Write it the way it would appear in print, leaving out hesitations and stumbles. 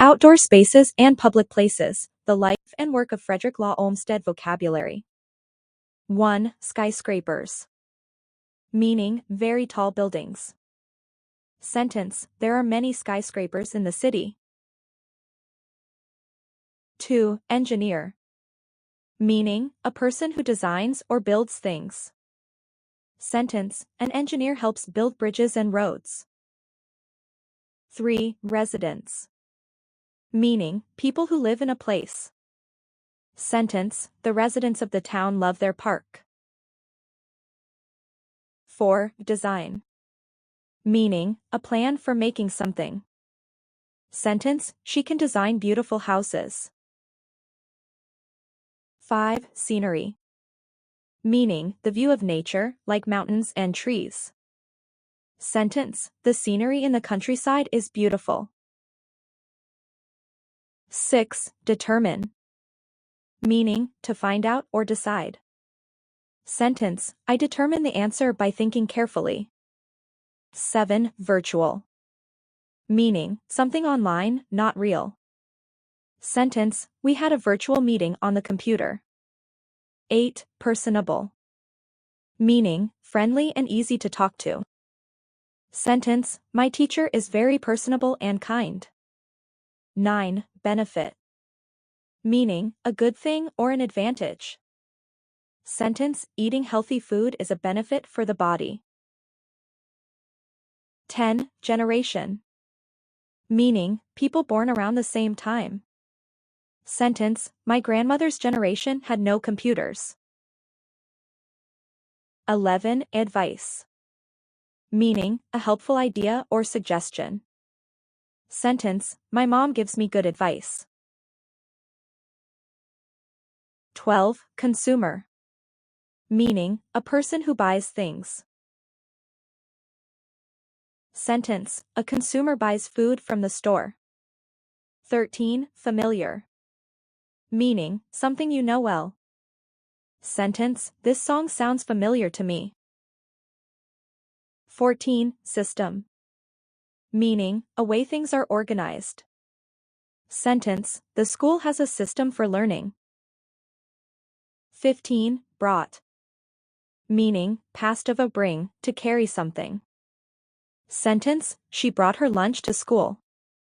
Outdoor spaces and public places, the life and work of Frederick Law Olmsted vocabulary. 1. Skyscrapers. Meaning, very tall buildings. Sentence, there are many skyscrapers in the city. 2. Engineer. Meaning, a person who designs or builds things. Sentence, an engineer helps build bridges and roads. 3. Residents. Meaning, people who live in a place. Sentence, the residents of the town love their park. 4. Design. Meaning, a plan for making something. Sentence, she can design beautiful houses. 5. Scenery. Meaning, the view of nature, like mountains and trees. Sentence, the scenery in the countryside is beautiful. 6. Determine. Meaning, to find out or decide. Sentence, I determine the answer by thinking carefully. 7. Virtual. Meaning, something online, not real. Sentence, we had a virtual meeting on the computer. 8. Personable. Meaning, friendly and easy to talk to. Sentence, my teacher is very personable and kind. 9. Benefit. Meaning, a good thing or an advantage. Sentence, eating healthy food is a benefit for the body. 10. Generation. Meaning, people born around the same time. Sentence, my grandmother's generation had no computers. 11. Advice. Meaning, a helpful idea or suggestion. Sentence, my mom gives me good advice. 12. Consumer. Meaning, a person who buys things. Sentence, a consumer buys food from the store. 13. Familiar. Meaning, something you know well. Sentence, this song sounds familiar to me. 14. System. Meaning, a way things are organized. Sentence, the school has a system for learning. 15. Brought. Meaning, past of a bring, to carry something. Sentence, she brought her lunch to school.